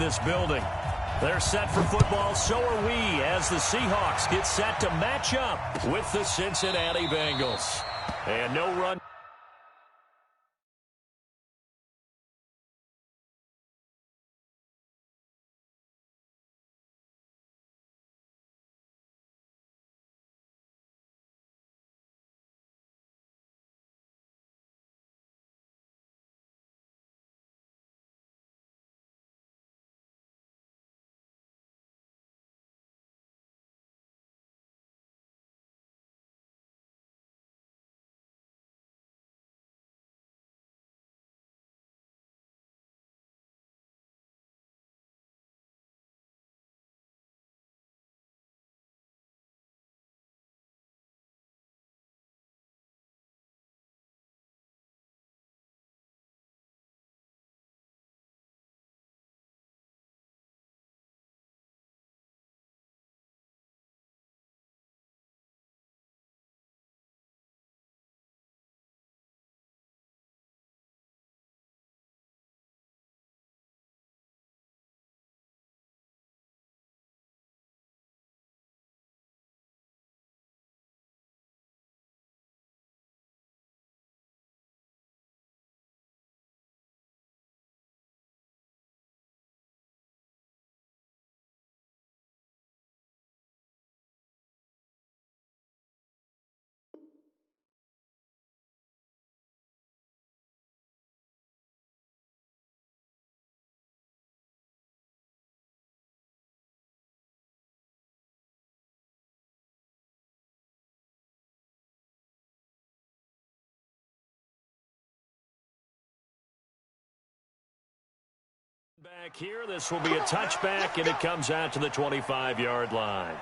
this building. They're set for football, so are we, as the Seahawks get set to match up with the Cincinnati Bengals. And no run. Back here, this will be a touchback, and it comes out to the 25-yard line.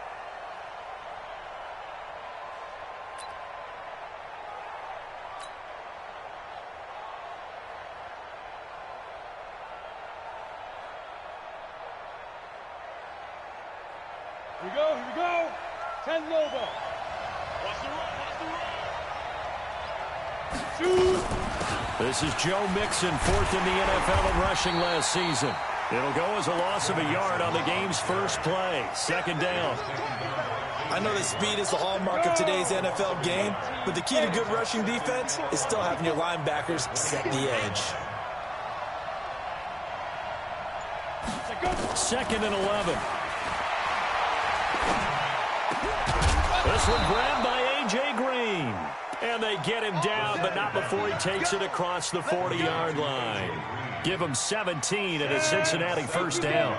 Here we go, here we go. 10 Nova. Watch the run, watch the run. Shoot. This is Joe Mixon, fourth in the NFL in rushing last season. It'll go as a loss of a yard on the game's first play. Second down. I know that speed is the hallmark of today's NFL game, but the key to good rushing defense is still having your linebackers set the edge. Second and 11. This one grabbed by A.J. Green. And they get him down, but not before he takes it across the 40-yard line. Give him 17 and a Cincinnati first down.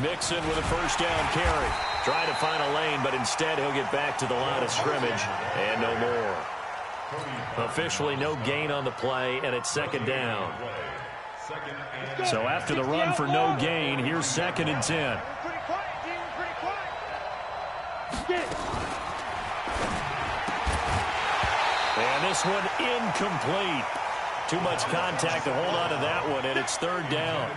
Mixon with a first down carry. Trying to find a lane, but instead he'll get back to the line of scrimmage and no more. Officially no gain on the play, and it's second down. So after the run for no gain, here's second and 10. And this one incomplete. Too much contact to hold on to that one, and it's third down.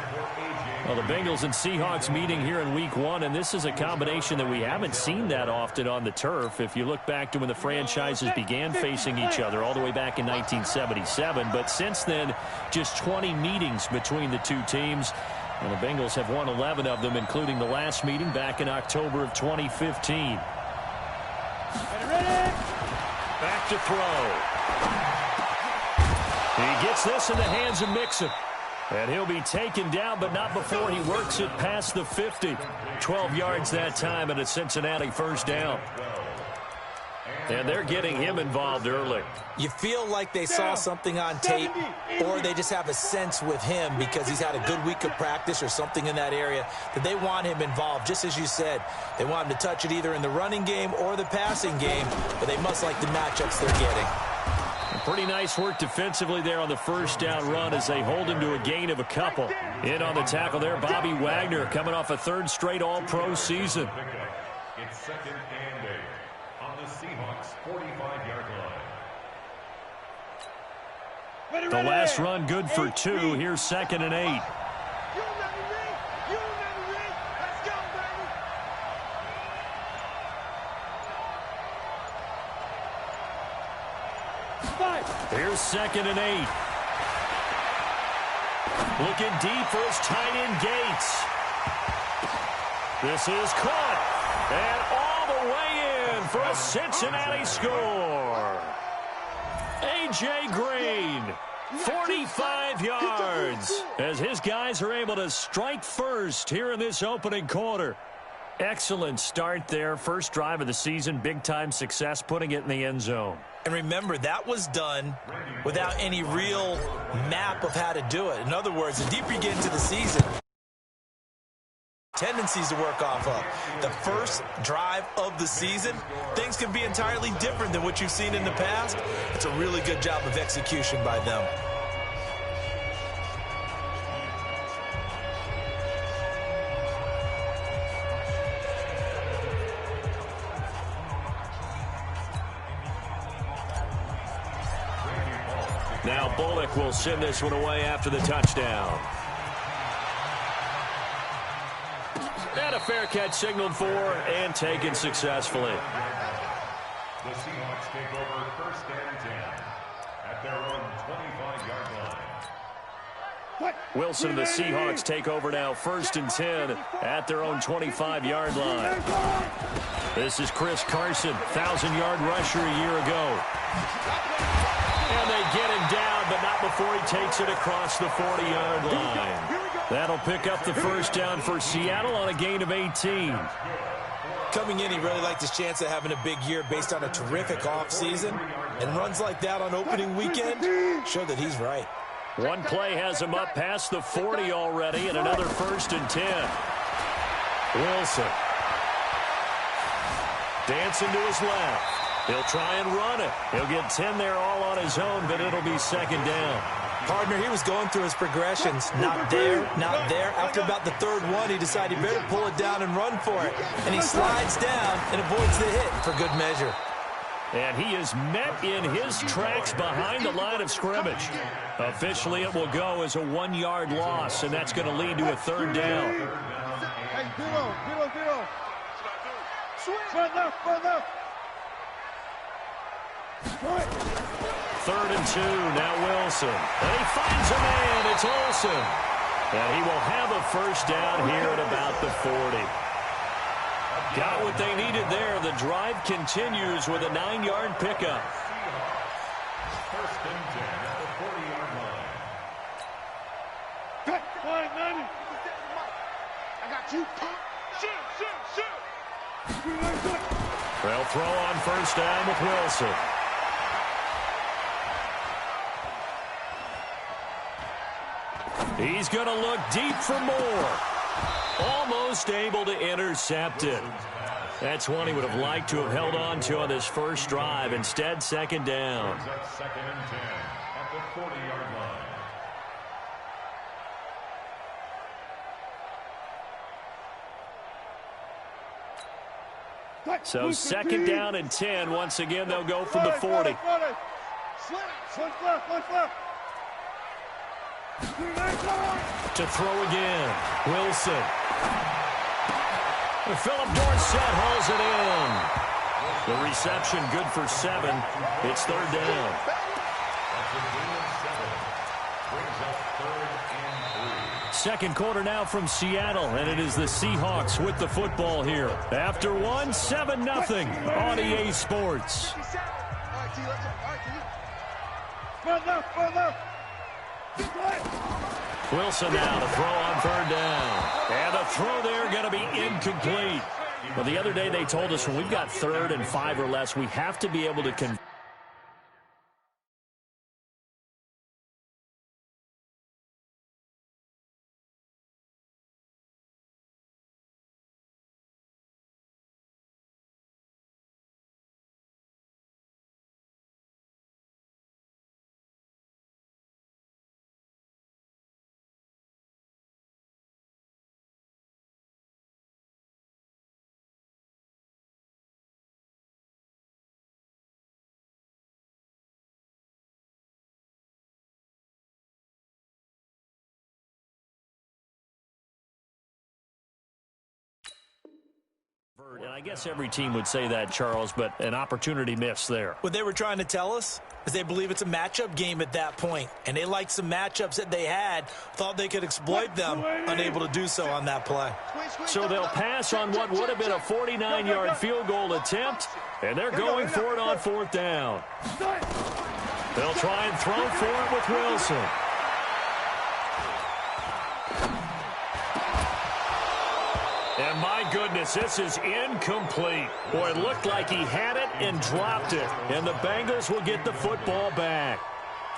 Well, the Bengals and Seahawks meeting here in Week 1, and this is a combination that we haven't seen that often on the turf. If you look back to when the franchises began facing each other all the way back in 1977. But since then, just 20 meetings between the two teams. And the Bengals have won 11 of them, including the last meeting back in October of 2015. Back to throw. He gets this in the hands of Mixon. And he'll be taken down, but not before he works it past the 50. 12 yards that time, and a Cincinnati first down. And they're getting him involved early. You feel like they saw something on tape, or they just have a sense with him because he's had a good week of practice or something in that area that they want him involved. Just as you said, they want him to touch it either in the running game or the passing game, but they must like the matchups they're getting. Pretty nice work defensively there on the first down run as they hold him to a gain of a couple. In on the tackle there, Bobby Wagner coming off a third straight All-Pro season. It's second and 8 on the Seahawks 45-yard line. The last run good for 2. Here's second and 8. Here's 2nd and 8. Looking deep for his tight end Gates. This is caught. And all the way in for a Cincinnati score. A.J. Green, 45 yards, as his guys are able to strike first here in this opening quarter. Excellent start there. First drive of the season, big-time success, putting it in the end zone. And remember, that was done without any real map of how to do it. In other words, the deeper you get into the season, tendencies to work off of. The first drive of the season, things can be entirely different than what you've seen in the past. It's a really good job of execution by them. Now Bullock will send this one away after the touchdown. And a fair catch signaled for and taken successfully. The Seahawks take over 1st and 10 at their own 25-yard line. Wilson and the Seahawks take over now 1st and 10 at their own 25-yard line. This is Chris Carson, 1,000-yard rusher a year ago. And they get him down, but not before he takes it across the 40-yard line. That'll pick up the first down for Seattle on a gain of 18. Coming in, he really liked his chance of having a big year based on a terrific offseason. And runs like that on opening weekend show that he's right. One play has him up past the 40 already, and another 1st and 10. Wilson. Dancing to his left. He'll try and run it. He'll get 10 there all on his own, but it'll be 2nd down. Partner, he was going through his progressions. Not there, not there. After about the 3rd one, he decided he better pull it down and run for it. And he slides down and avoids the hit for good measure. And he is met in his tracks behind the line of scrimmage. Officially, it will go as a 1-yard loss, and that's going to lead to a 3rd down. Hey, zero. Front left. 3rd and 2, now Wilson. And he finds a man, it's Olsen. And he will have a first down here at about the 40. Got what they needed there. The drive continues with a 9-yard pickup. 1st and 10 at the 40-yard line. Line 90. I got you. Shoot. They'll throw on first down with Wilson. He's going to look deep for more. Almost able to intercept it. That's one he would have liked to have held on to on this first drive. Instead, 2nd down. 2nd and 10 at the 40-yard line. So 2nd down and 10. Once again, they'll go from the 40. Left. To throw again. Wilson. And Philip Dorsett hauls it in. The reception good for 7. It's 3rd down. Second quarter now from Seattle, and it is the Seahawks with the football here. After one, 7-0 on EA Sports. Wilson now to throw on 3rd down. And the throw there going to be incomplete. Well, the other day they told us when we've got 3rd and 5 or less, we have to be able to convert. And I guess every team would say that, Charles, but an opportunity miss there. What they were trying to tell us, Because they believe it's a matchup game at that point. And they like some matchups that they had, thought they could exploit them, unable to do so on that play. So they'll pass on what would have been a 49-yard field goal attempt, and they're going for it on 4th down. They'll try and throw for it with Wilson. And my goodness, this is incomplete. Boy, it looked like he had it and dropped it. And the Bengals will get the football back.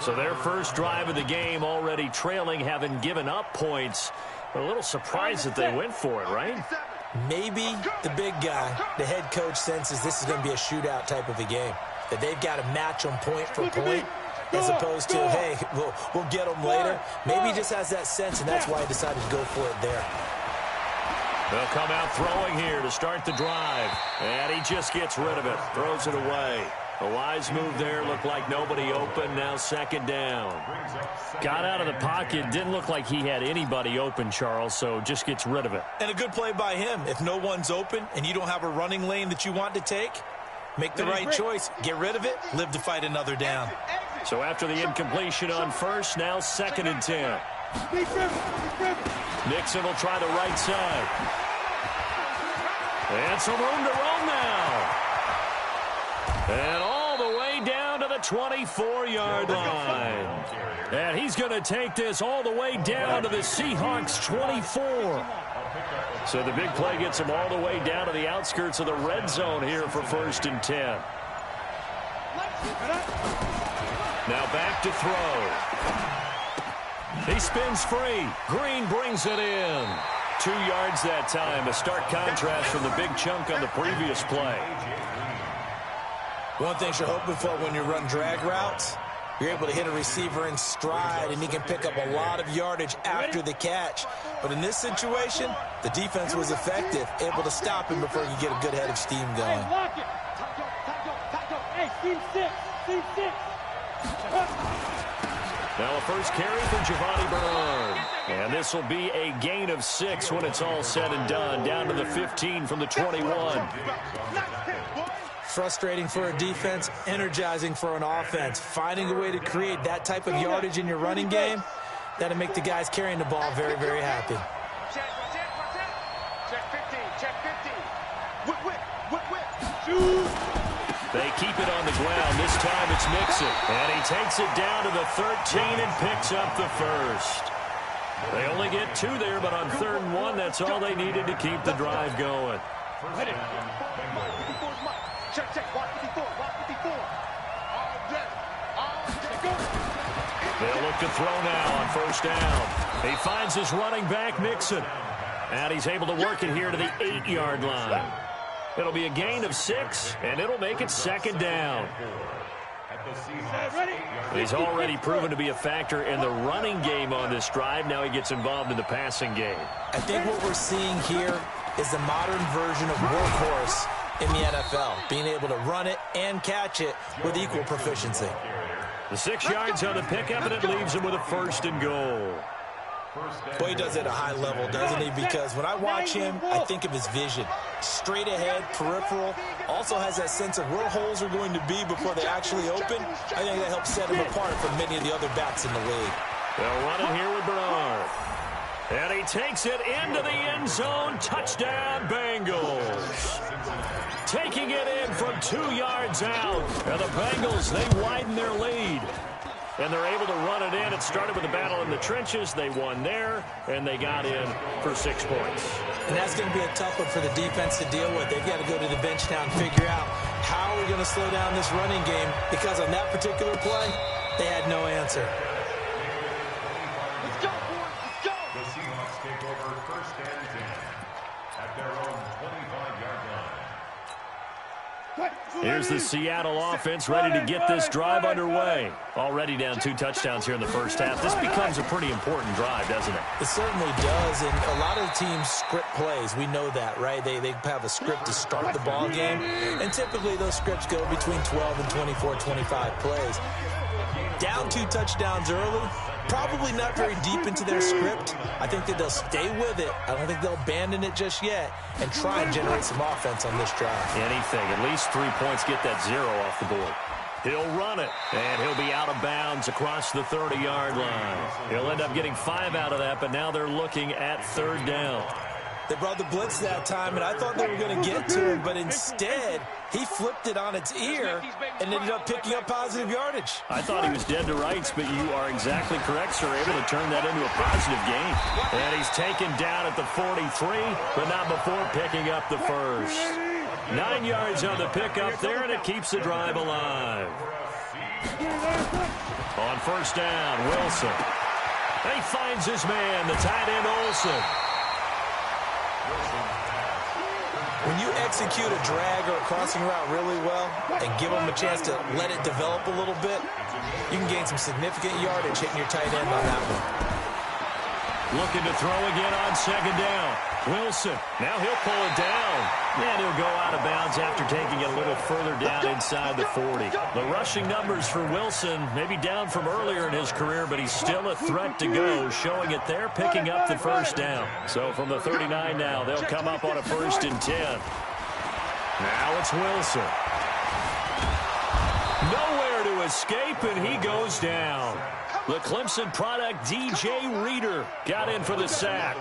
So their first drive of the game already trailing, having given up points. A little surprised that they went for it, right? Maybe the big guy, the head coach, senses this is going to be a shootout type of a game. That they've got to match them point for point, as opposed to, hey, we'll get them later. Maybe he just has that sense, and that's why he decided to go for it there. They'll come out throwing here to start the drive. And he just gets rid of it, throws it away. A wise move there, looked like nobody open, now 2nd down. Got out of the pocket, didn't look like he had anybody open, Charles, so just gets rid of it. And a good play by him. If no one's open and you don't have a running lane that you want to take, make the right choice. Get rid of it, live to fight another down. So after the incompletion on 1st, now 2nd and 10. Nixon will try the right side. And some room to roam now. And all the way down to the 24-yard line. And he's going to take this all the way down to the Seahawks 24. So the big play gets him all the way down to the outskirts of the red zone here for 1st and 10. Now back to throw. He spins free. Green brings it in. 2 yards that time. A stark contrast from the big chunk on the previous play. One thing you're hoping for when you run drag routes, you're able to hit a receiver in stride, and he can pick up a lot of yardage after the catch. But in this situation, the defense was effective, able to stop him before you get a good head of steam going. Hey, team 6, team 6. Now a first carry for Giovanni Bernard. And this will be a gain of 6 when it's all said and done. Down to the 15 from the 21. Frustrating for a defense, energizing for an offense. Finding a way to create that type of yardage in your running game, that'll make the guys carrying the ball very, very happy. Check 15, check 15. Whip. They keep it on the ground. This time it's Mixon. And he takes it down to the 13 and picks up the first. They only get 2 there, but on 3rd and 1, that's all they needed to keep the drive going. Check, 154, 154. They'll look to throw now on 1st down. He finds his running back, Mixon. And he's able to work it here to the 8-yard line. It'll be a gain of 6, and it'll make it 2nd down. He's already proven to be a factor in the running game on this drive. Now he gets involved in the passing game. I think what we're seeing here is the modern version of workhorse in the NFL, being able to run it and catch it with equal proficiency. The 6 yards on the pickup, and it leaves him with a 1st and goal. Boy, he does it at a high level, doesn't he? Because when I watch him, I think of his vision. Straight ahead, peripheral, also has that sense of where holes are going to be before they actually open. I think that helps set him apart from many of the other backs in the league. They'll run it here with Bernard. And he takes it into the end zone. Touchdown, Bengals. Taking it in from 2 yards out. And the Bengals, they widen their lead. And they're able to run it in. It started with a battle in the trenches. They won there, and they got in for 6 points. And that's going to be a tough one for the defense to deal with. They've got to go to the bench now and figure out how are we going to slow down this running game, because on that particular play, they had no answer. Let's go, boys. Let's go. The Seahawks take over 1st and 10 at their own 25-yard line. Here's the Seattle offense ready to get this drive underway. Already down 2 touchdowns here in the first half. This becomes a pretty important drive, doesn't it? It certainly does, and a lot of teams script plays. We know that, right? They have a script to start the ball game, and typically those scripts go between 12 and 24, 25 plays. Down 2 touchdowns early, probably not very deep into their script. I think that they'll stay with it. I don't think they'll abandon it just yet and try and generate some offense on this drive. Anything. At least 3 points, get that 0 off the board. He'll run it, and he'll be out of bounds across the 30-yard line. He'll end up getting 5 out of that, but now they're looking at 3rd down. They brought the blitz that time, and I thought they were going to get to him, but instead he flipped it on its ear and ended up picking up positive yardage. I thought he was dead to rights, but you are exactly correct, sir. Able to turn that into a positive gain. And he's taken down at the 43, but not before picking up the first. 9 yards on the pickup there, and it keeps the drive alive. On 1st down, Wilson. And he finds his man, the tight end Olsen. When you execute a drag or a crossing route really well and give them a chance to let it develop a little bit, you can gain some significant yardage hitting your tight end on that one. Looking to throw again on 2nd down. Wilson, now he'll pull it down. And he'll go out of bounds after taking it a little further down inside the 40. The rushing numbers for Wilson maybe down from earlier in his career, but he's still a threat to go, showing it there, picking up the 1st down. So from the 39 now, they'll come up on a 1st and 10. Now it's Wilson. Nowhere to escape, and he goes down. The Clemson product, DJ Reader, got in for the sack.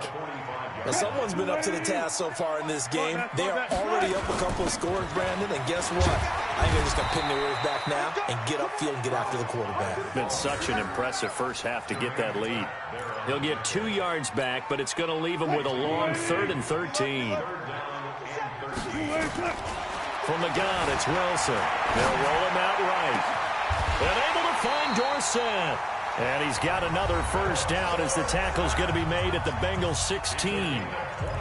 Now, someone's been up to the task so far in this game. They are already up a couple of scores, Brandon, and guess what? I think they're just going to pin their ears back now and get upfield and get after the quarterback. Been such an impressive first half to get that lead. He'll get 2 yards back, but it's going to leave him with a long 3rd and 13. From the gun, it's Wilson. They'll roll him out right. And able to find Dorsett. And he's got another 1st down as the tackle's going to be made at the Bengals 16.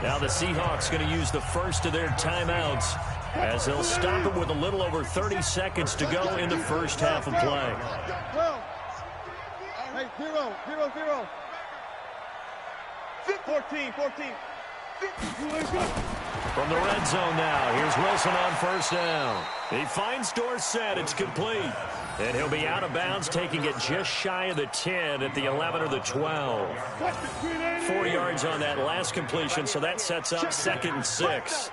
Now the Seahawks going to use the first of their timeouts as they'll stop it with a little over 30 seconds to go in the first half of play. 0-0-0. 14. From the red zone now, here's Wilson on 1st down. He finds Dorsett. It's complete. And he'll be out of bounds, taking it just shy of the 10 at the 11 or the 12. 4 yards on that last completion, so that sets up 2nd and 6.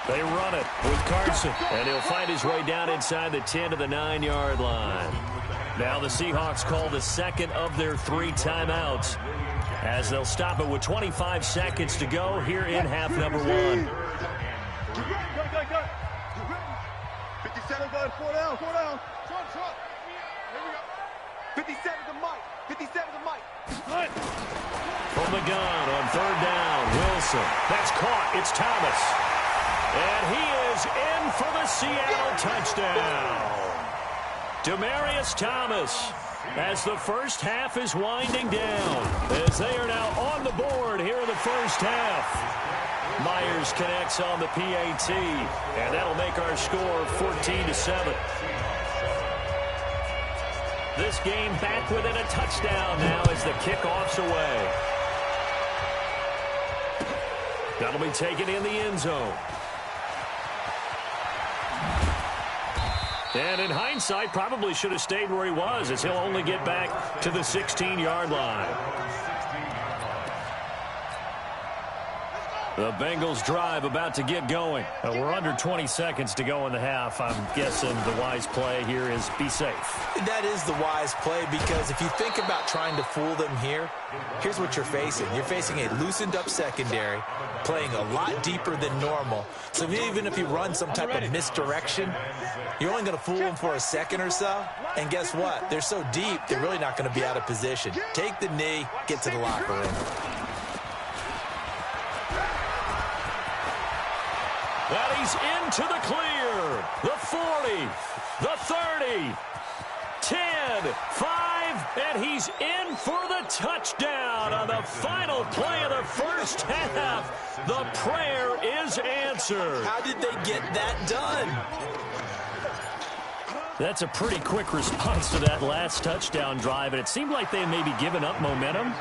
They run it with Carson, and he'll find his way down inside the 10 to the 9-yard line. Now the Seahawks call the 2nd of their 3 timeouts as they'll stop it with 25 seconds to go here in half number 1. 57 going, 4 down. Short. Here we go. 57 to Mike. From the gun on 3rd down, Wilson. That's caught. It's Thomas. And he is in for the Seattle touchdown. Demaryius Thomas, as the first half is winding down, as they are now on the board here in the first half. Myers connects on the PAT, and that'll make our score 14-7. This game back within a touchdown now as the kickoff's away. That'll be taken in the end zone. And in hindsight, probably should have stayed where he was, as he'll only get back to the 16-yard line. The Bengals drive about to get going. We're under 20 seconds to go in the half. I'm guessing the wise play here is be safe. That is the wise play, because if you think about trying to fool them here, here's what you're facing. You're facing a loosened up secondary, playing a lot deeper than normal. So even if you run some type of misdirection, you're only going to fool them for a second or so. And guess what? They're so deep, they're really not going to be out of position. Take the knee, get to the locker room. And he's into the clear. The 40, the 30, 10, 5, and he's in for the touchdown on the final play of the first half. The prayer is answered. How did they get that done? That's a pretty quick response to that last touchdown drive, and it seemed like they had maybe given up momentum.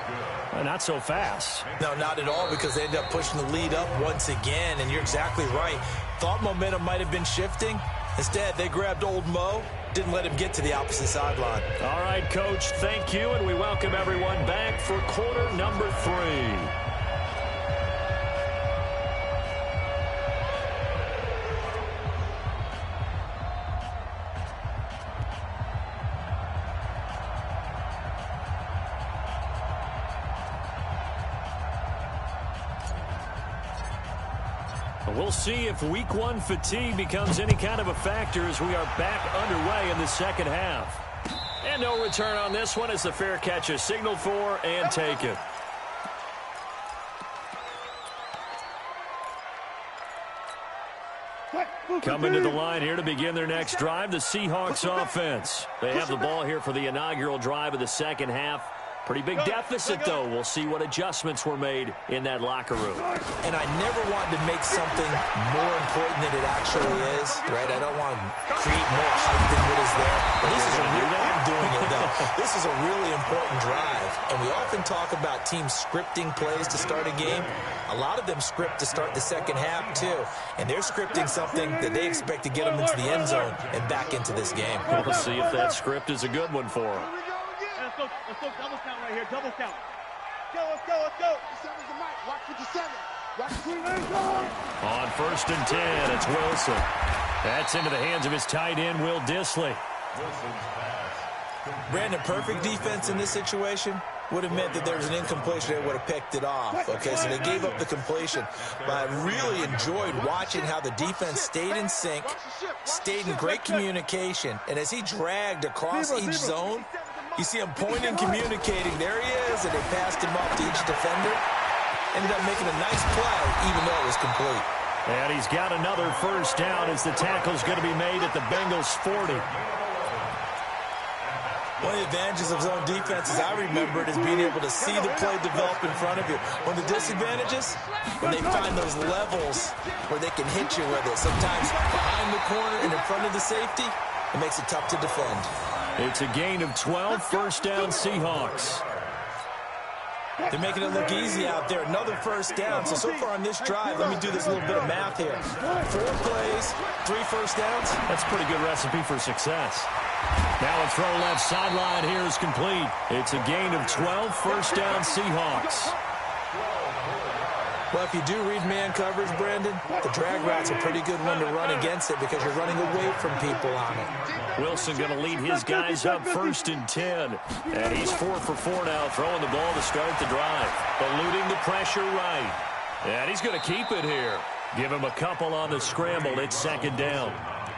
Not so fast. No, not at all, because they ended up pushing the lead up once again, and you're exactly right. Thought momentum might have been shifting. Instead, they grabbed old Mo, didn't let him get to the opposite sideline. All right, Coach, thank you, and we welcome everyone back for quarter number 3. We'll see if week one fatigue becomes any kind of a factor as we are back underway in the second half. And no return on this one as the fair catch is signaled for and taken. Coming to the line here to begin their next drive, the Seahawks offense. They have the ball here for the inaugural drive of the second half. Pretty big deficit, though. We'll see what adjustments were made in that locker room. And I never wanted to make something more important than it actually is, right? I don't want to create more hype than what is there. But this is a really, I'm doing it, though. This is a really important drive. And we often talk about teams scripting plays to start a game. A lot of them script to start the second half, too. And they're scripting something that they expect to get them into the end zone and back into this game. We'll see if that script is a good one for them. Let's go, double count right here, double count. Let's go. 57's the mic, watch 57. Watch 59. On 1st and 10, it's Wilson. That's into the hands of his tight end, Will Dissly. Brandon, perfect defense in this situation would have meant that there was an incompletion. They would have picked it off. Okay, so they gave up the completion. But I really enjoyed watching how the defense stayed in sync, stayed in great communication, and as he dragged across each zone, you see him pointing, communicating. There he is, and they passed him off to each defender. Ended up making a nice play, even though it was complete. And he's got another first down as the tackle's going to be made at the Bengals' 40. One of the advantages of zone defense, as I remember it, is being able to see the play develop in front of you. One of the disadvantages, when they find those levels where they can hit you with it, sometimes behind the corner and in front of the safety, it makes it tough to defend. It's a gain of 12, first down Seahawks. They're making it look easy out there. Another first down. So far on this drive, let me do this little bit of math here. 4 plays, 3 first downs. That's a pretty good recipe for success. Now a throw left sideline here is complete. It's a gain of 12, first down Seahawks. Well, if you do read man coverage, Brandon, the drag route's a pretty good one to run against it because you're running away from people on it. Wilson going to lead his guys up 1st and 10. And he's 4 for 4 now, throwing the ball to start the drive. Eluding the pressure right. And he's going to keep it here. Give him a couple on the scramble. It's 2nd down.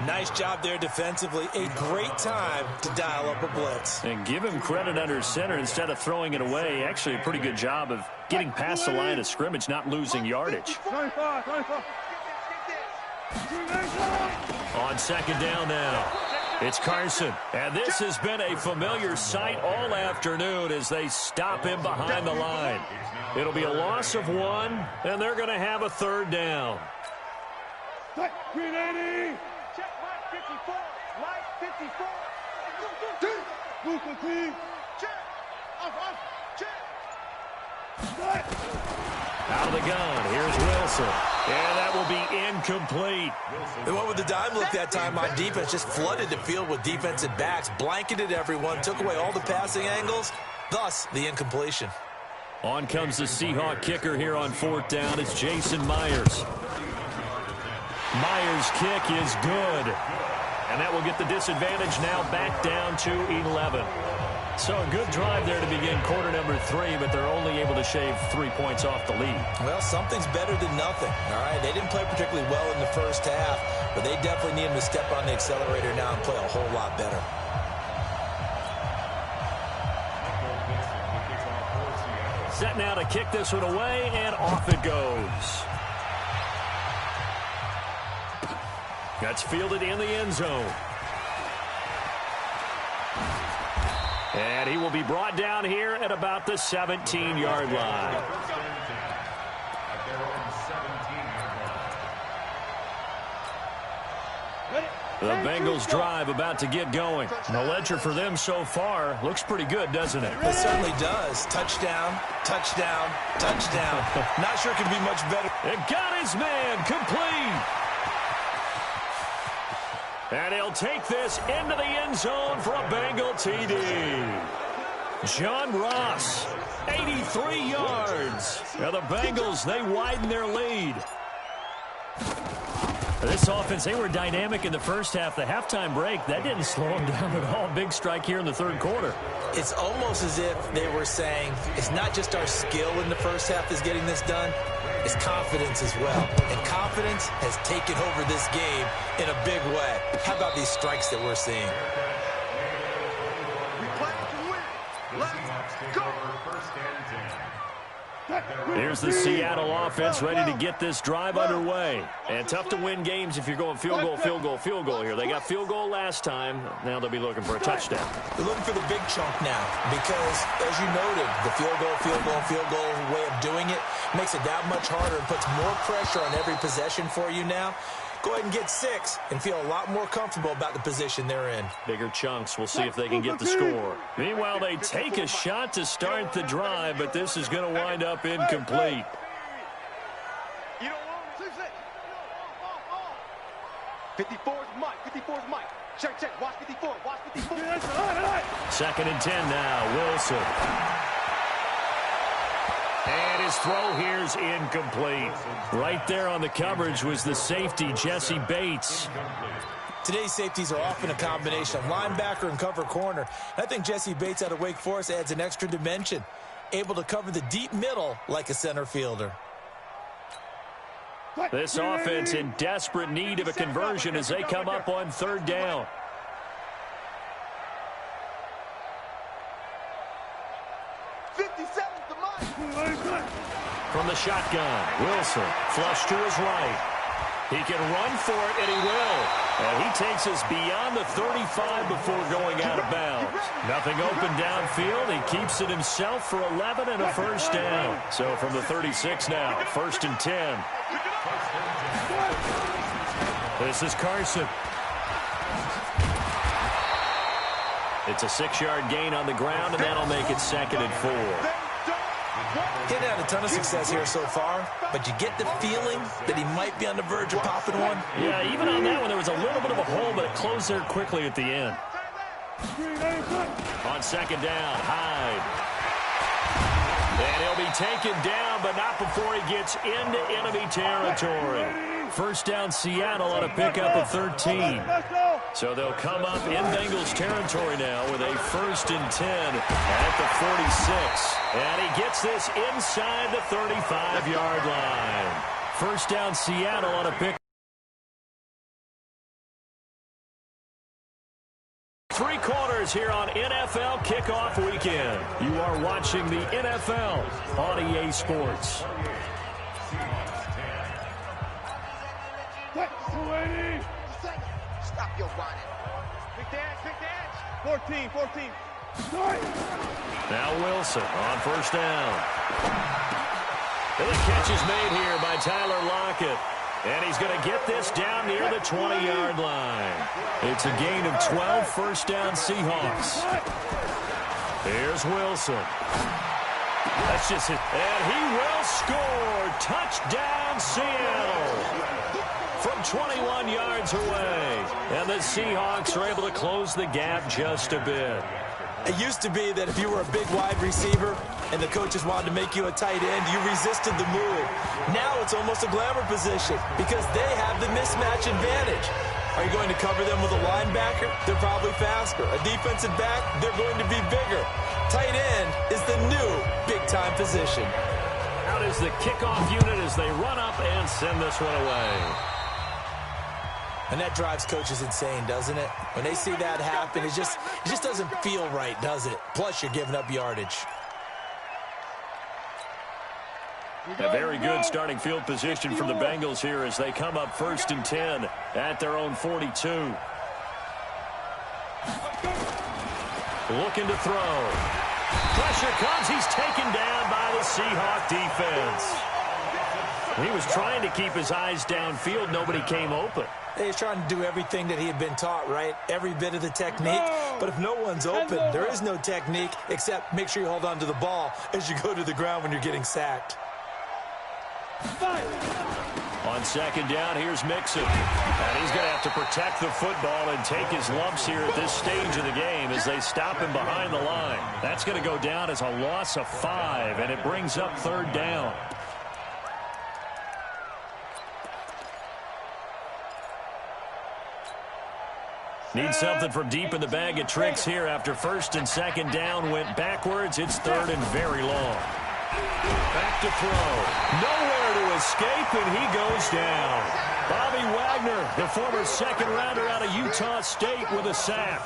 Nice job there defensively. A great time to dial up a blitz. And give him credit under center instead of throwing it away. Actually, a pretty good job of getting past the line of scrimmage, not losing yardage. 25. On 2nd down now, it's Carson. And this has been a familiar sight all afternoon as they stop him behind the line. It'll be a loss of 1, and they're going to have a 3rd down. 380. Check right 54. Right 54. Move complete. Check. Off. Check. Out of the gun. Here's Wilson. And that will be incomplete. They went with the dime look that time on defense. Just flooded the field with defensive backs. Blanketed everyone. Took away all the passing angles. Thus, the incompletion. On comes the Seahawk kicker here on 4th down. It's Jason Myers. Myers' kick is good. And that will get the disadvantage now back down to 11. So a good drive there to begin quarter number 3, but they're only able to shave 3 points off the lead. Well, something's better than nothing, all right? They didn't play particularly well in the first half, but they definitely need them to step on the accelerator now and play a whole lot better. Set now to kick this one away, and off it goes. That's fielded in the end zone. And he will be brought down here at about the 17-yard line. The Bengals drive about to get going. The ledger for them so far looks pretty good, doesn't it? It certainly does. Touchdown, touchdown, touchdown. Not sure it could be much better. It got his man complete. And he'll take this into the end zone for a Bengal TD. John Ross, 83 yards. Now the Bengals, they widen their lead. This offense, they were dynamic in the first half. The halftime break, that didn't slow them down at all. Big strike here in the 3rd quarter. It's almost as if they were saying, it's not just our skill in the first half that's getting this done. is confidence as well. And confidence has taken over this game in a big way. How about these strikes that we're seeing? We play to win. Let's go. Here's the Seattle offense ready to get this drive underway. And tough to win games if you're going field goal, field goal, field goal here. They got field goal last time. Now they'll be looking for a touchdown. They're looking for the big chunk now because, as you noted, the field goal way of doing it makes it that much harder and puts more pressure on every possession for you now. Go ahead and get 6 and feel a lot more comfortable about the position they're in. Bigger chunks. We'll see if they can get the score. Meanwhile, they take a shot to start the drive, but this is going to wind up incomplete. You don't want 54's Mike. 54's Mike. Check. Watch 54. Watch 54. 2nd and 10 now. Wilson. And his throw here's incomplete. Right there on the coverage was the safety, Jesse Bates. Today's safeties are often a combination of linebacker and cover corner. And I think Jesse Bates out of Wake Forest adds an extra dimension, able to cover the deep middle like a center fielder. This offense in desperate need of a conversion as they come up on 3rd down. From the shotgun, Wilson, flush to his right. He can run for it, and he will. And he takes us beyond the 35 before going out of bounds. Nothing open downfield. He keeps it himself for 11 and a first down. So from the 36 now, 1st and 10. This is Carson. It's a 6-yard gain on the ground, and that'll make it 2nd and 4. He's had a ton of success here so far, but you get the feeling that he might be on the verge of popping one. Yeah, even on that one, there was a little bit of a hole, but it closed there quickly at the end. On 2nd down, Hyde. And he'll be taken down, but not before he gets into enemy territory. 1st down, Seattle on a pickup of 13. So they'll come up in Bengals territory now with a 1st and 10 at the 46. And he gets this inside the 35-yard line. 1st down, Seattle on a pick. 3 quarters here on NFL Kickoff Weekend. You are watching the NFL on EA Sports. Stop your whining. Big dance. 14. Now Wilson on 1st down. And the catch is made here by Tyler Lockett. And he's going to get this down near the 20-yard line. It's a gain of 12, 1st down Seahawks. Here's Wilson. That's just it. And he will score. Touchdown, Seattle. From 21 yards away. And the Seahawks are able to close the gap just a bit. It used to be that if you were a big wide receiver and the coaches wanted to make you a tight end, you resisted the move. Now it's almost a glamour position because they have the mismatch advantage. Are you going to cover them with a linebacker? They're probably faster. A defensive back? They're going to be bigger. Tight end is the new big-time position. Out is the kickoff unit as they run up and send this one away. And that drives coaches insane, doesn't it? When they see that happen, it just doesn't feel right, does it? Plus, you're giving up yardage. A very good starting field position for the Bengals here as they come up 1st and 10 at their own 42. Looking to throw. Pressure comes. He's taken down by the Seahawk defense. He was trying to keep his eyes downfield. Nobody came open. He's trying to do everything that he had been taught, right? Every bit of the technique. But if no one's open, there is no technique except make sure you hold on to the ball as you go to the ground when you're getting sacked. On 2nd down, here's Mixon. And he's going to have to protect the football and take his lumps here at this stage of the game as they stop him behind the line. That's going to go down as a loss of 5, and it brings up 3rd down. Need something from deep in the bag of tricks here after 1st and 2nd down went backwards. It's 3rd and very long. Back to throw. Nowhere there to escape, and he goes down. Bobby Wagner, the former second-rounder out of Utah State, with a sack.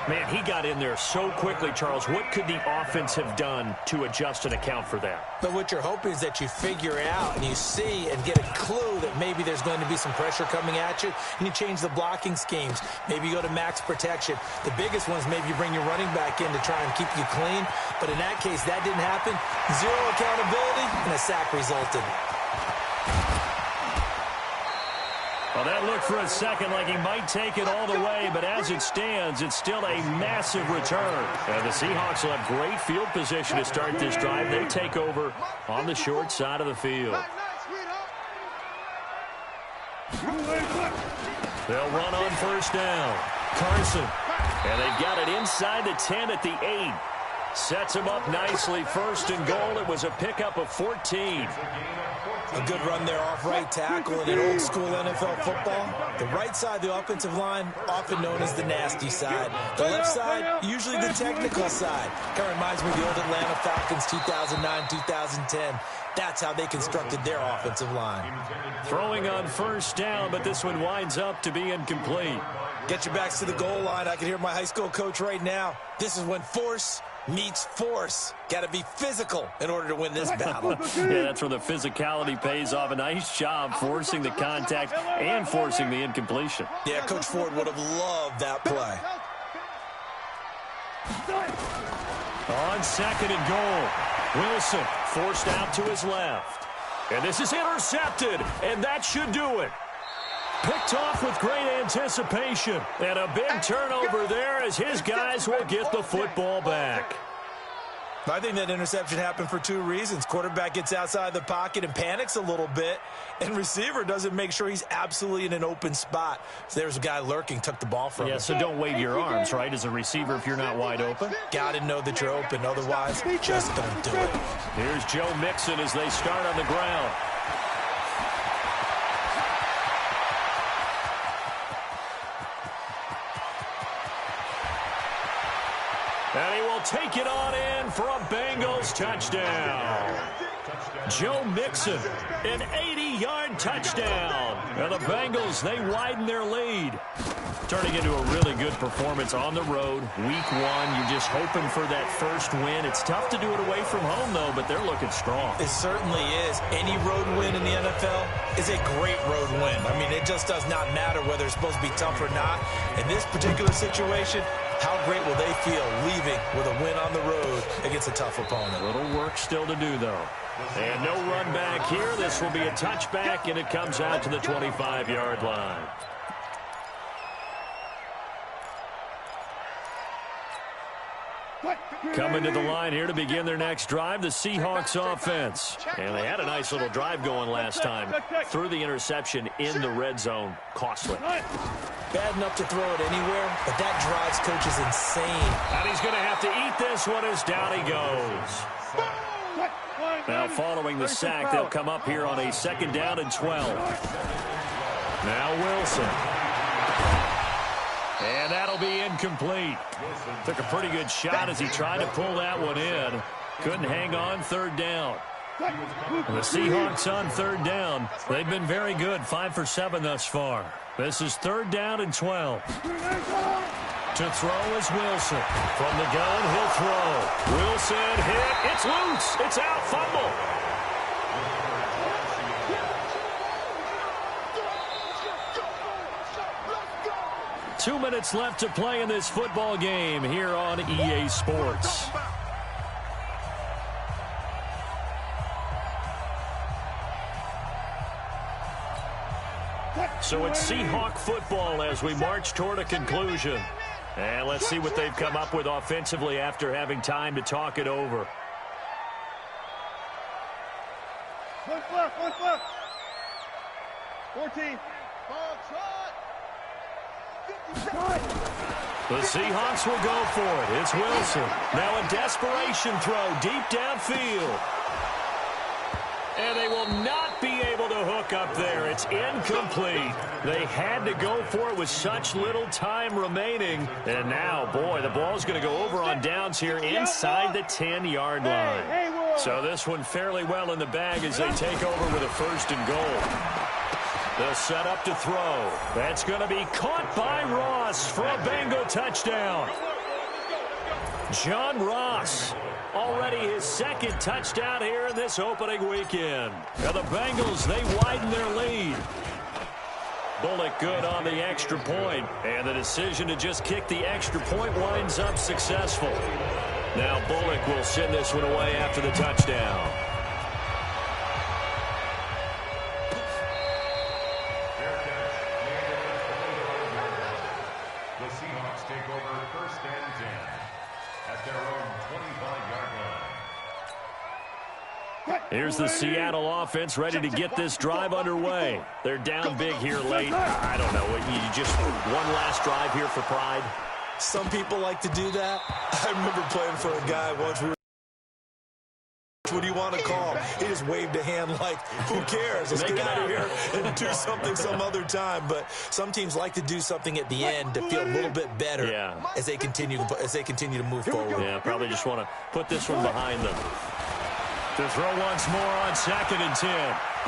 Man, he got in there so quickly, Charles. What could the offense have done to adjust and account for that? But what you're hoping is that you figure out and you see and get a clue that maybe there's going to be some pressure coming at you, and you change the blocking schemes. Maybe you go to max protection. The biggest one is maybe you bring your running back in to try and keep you clean. But in that case, that didn't happen. Zero accountability, and a sack resulted. Well, that looked for a second like he might take it all the way, but as it stands, it's still a massive return. And the Seahawks will have great field position to start this drive. They take over on the short side of the field. They'll run on first down. Carson. And they've got it inside the 10 at the 8. Sets him up nicely. First and goal. It was a pickup of 14. A good run there off right tackle in an old-school NFL football. The right side, the offensive line, often known as the nasty side. The left side, usually the technical side. Kind of reminds me of the old Atlanta Falcons 2009, 2010. That's how they constructed their offensive line. Throwing on first down, but this one winds up to be incomplete. Get your backs to the goal line. I can hear my high school coach right now. This is when force meets force. Got to be physical in order to win this battle. Yeah, that's where the physicality pays off. A nice job forcing the contact and forcing the incompletion. Yeah, Coach Ford would have loved that play. On second and goal, Wilson forced out to his left. And this is intercepted, and that should do it. Picked off with great anticipation. And a big turnover there as his guys will get the football back. I think that interception happened for two reasons. Quarterback gets outside the pocket and panics a little bit, and receiver doesn't make sure he's absolutely in an open spot. So there's a guy lurking, took the ball from him. Yeah, so don't wave your arms, right, as a receiver if you're not wide open? Got to know that you're open. Otherwise, just don't do it. Here's Joe Mixon as they start on the ground. And he will take it on in for a Bengals touchdown. Joe Mixon, an 80-yard touchdown. And the Bengals, they widen their lead. Turning into a really good performance on the road. Week 1, you're just hoping for that first win. It's tough to do it away from home, though, but they're looking strong. It certainly is. Any road win in the NFL is a great road win. I mean, it just does not matter whether it's supposed to be tough or not. In this particular situation, how great will they feel leaving with a win on the road against a tough opponent? A little work still to do, though. And no run back here. This will be a touchback, and it comes out to the 25-yard line. Coming to the line here to begin their next drive, the Seahawks offense. And they had a nice little drive going last time. Threw the interception in the red zone. Costly. Bad enough to throw it anywhere, but that drives coaches insane. And he's going to have to eat this one as down he goes. Now following the sack, they'll come up here on a 2nd down and 12. Now Wilson. And that'll be incomplete. Took a pretty good shot as he tried to pull that one in. Couldn't hang on 3rd down. And the Seahawks on 3rd down. They've been very good, 5 for 7 thus far. This is 3rd down and 12. To throw is Wilson. From the gun, he'll throw. Wilson hit. It's loose. It's out. Fumble. Two minutes left to play in this football game here on EA Sports. So it's Seahawk football as we march toward a conclusion. And let's see what they've come up with offensively after having time to talk it over. One flip. 14. The Seahawks will go for it. It's Wilson. Now a desperation throw deep downfield. And they will not be able to hook up there. It's incomplete. They had to go for it with such little time remaining. And now, boy, the ball's going to go over on downs here inside the 10-yard line. So this one fairly well in the bag as they take over with a 1st and goal. They'll set up to throw. That's going to be caught by Ross for a Bengal touchdown. John Ross, already his 2nd touchdown here in this opening weekend. Now the Bengals, they widen their lead. Bullock good on the extra point, and the decision to just kick the extra point winds up successful. Now Bullock will send this one away after the touchdown. The Seahawks take over 1st and 10 at their own 25-yard line. Here's the Seattle offense ready to get this drive underway. They're down big here late. I don't know. You just one last drive here for pride. Some people like to do that. I remember playing for a guy once. What do you want to call? He just waved a hand like, who cares? Let's get out of here and do something some other time. But some teams like to do something at the end to feel a little bit better as they continue to move forward. Yeah, probably just want to put this one behind them. To throw once more on 2nd and 10.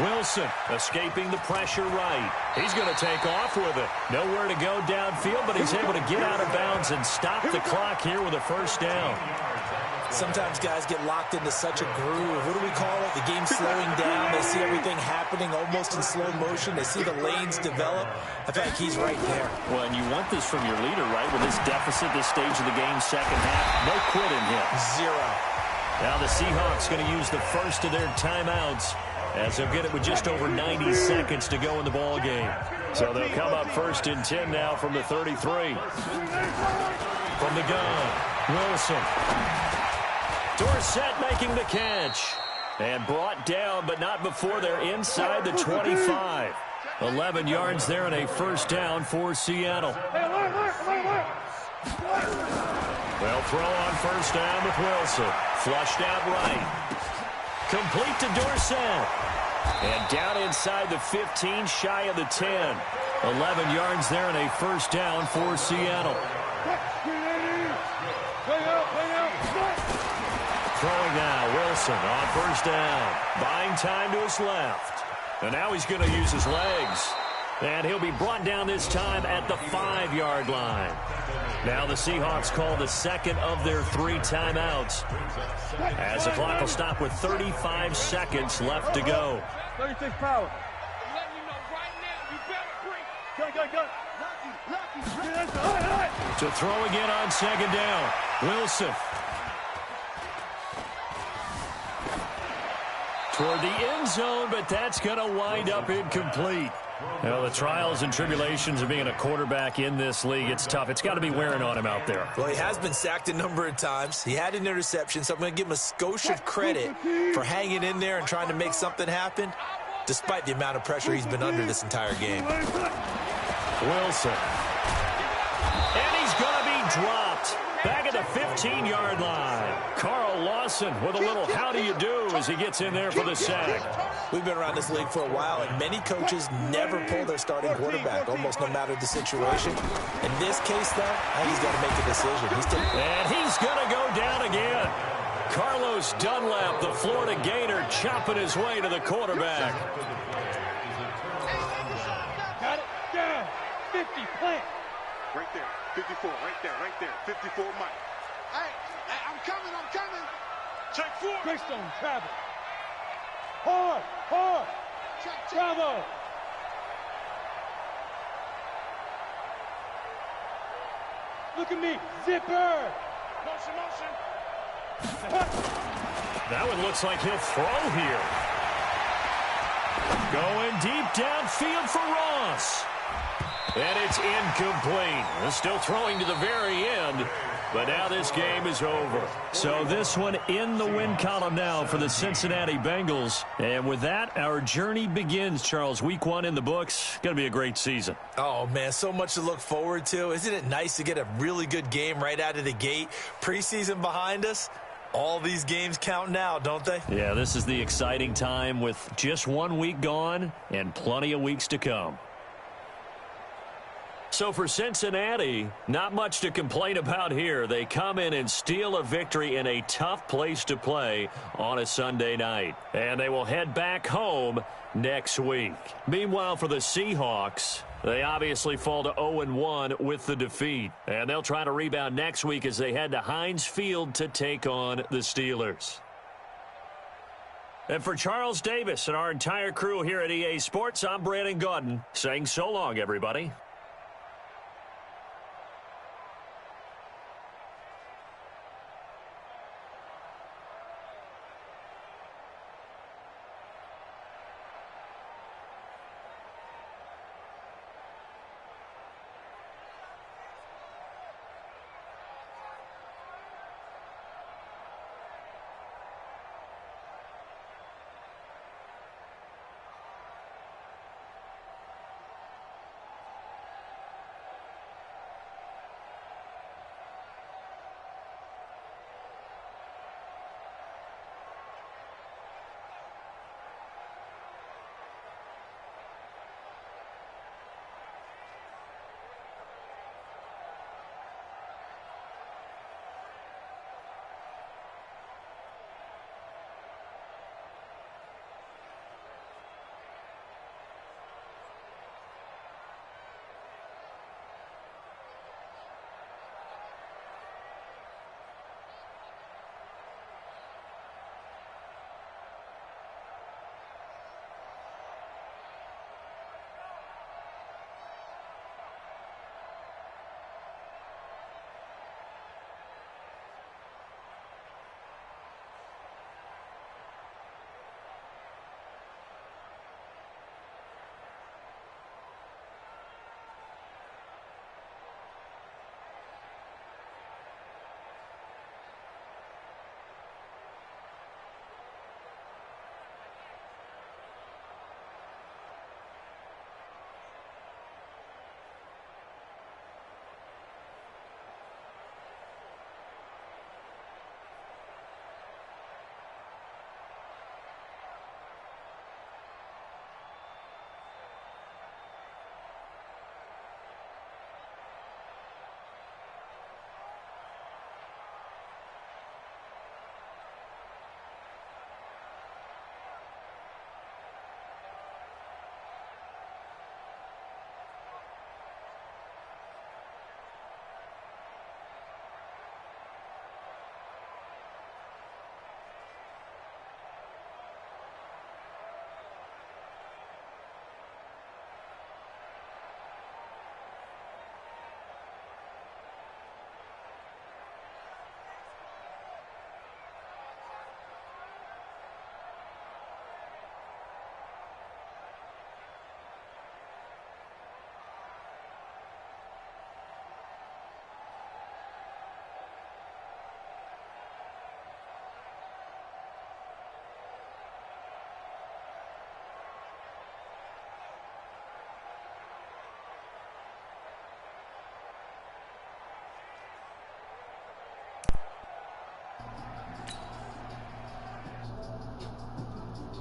Wilson escaping the pressure right. He's going to take off with it. Nowhere to go downfield, but he's able to get out of bounds and stop the clock here with a 1st down. Sometimes guys get locked into such a groove. What do we call it? The game's slowing down. They see everything happening almost in slow motion. They see the lanes develop. I think he's right there. Well, and you want this from your leader, right? With this deficit, this stage of the game, 2nd half, no quit in him. 0. Now the Seahawks going to use the 1st of their timeouts as they'll get it with just over 90 seconds to go in the ball game. So they'll come up 1st and 10 now from the 33. From the gun, Wilson. Dorsett making the catch. And brought down, but not before they're inside the 25. 11 yards there and a 1st down for Seattle. They'll throw on 1st down with Wilson. Flushed out right. Complete to Dorsett. And down inside the 15, shy of the 10. 11 yards there and a 1st down for Seattle. Throwing now, Wilson on 1st down. Buying time to his left. And now he's going to use his legs. And he'll be brought down this time at the 5-yard line. Now the Seahawks call the 2nd of their 3 timeouts, as the clock will stop with 35 seconds left to go. 36 power. To throw again on 2nd down. Wilson. Toward the end zone, but that's going to wind up incomplete. Well, the trials and tribulations of being a quarterback in this league, it's tough. It's got to be wearing on him out there. Well, he has been sacked a number of times. He had an interception, so I'm going to give him a skosh of credit for hanging in there and trying to make something happen, despite the amount of pressure he's been under this entire game. Wilson. And he's going to be dropped. Back at the 15-yard line. Carl Lawson with a little how do you do as he gets in there for the sack. We've been around this league for a while, and many coaches never pull their starting quarterback, almost no matter the situation. In this case, though, I think he's got to make a decision. And he's going to go down again. Carlos Dunlap, the Florida Gator, chopping his way to the quarterback. Got it. Down. 50. Plant. Right there. 54. Right there. 54 Mike. Hey, I'm coming. Check 4. Greystone, travel. Hard. Bravo. Look at me. Zipper. Motion. That one looks like he'll throw here. Going deep downfield for Ross. And it's incomplete. They're still throwing to the very end. But now this game is over. So this one in the win column now for the Cincinnati Bengals. And with that, our journey begins, Charles. Week 1 in the books. Going to be a great season. Oh, man, so much to look forward to. Isn't it nice to get a really good game right out of the gate? Preseason behind us. All these games count now, don't they? Yeah, this is the exciting time with just 1 week gone and plenty of weeks to come. So for Cincinnati, not much to complain about here. They come in and steal a victory in a tough place to play on a Sunday night. And they will head back home next week. Meanwhile, for the Seahawks, they obviously fall to 0-1 with the defeat. And they'll try to rebound next week as they head to Heinz Field to take on the Steelers. And for Charles Davis and our entire crew here at EA Sports, I'm Brandon Gaudin saying so long, everybody.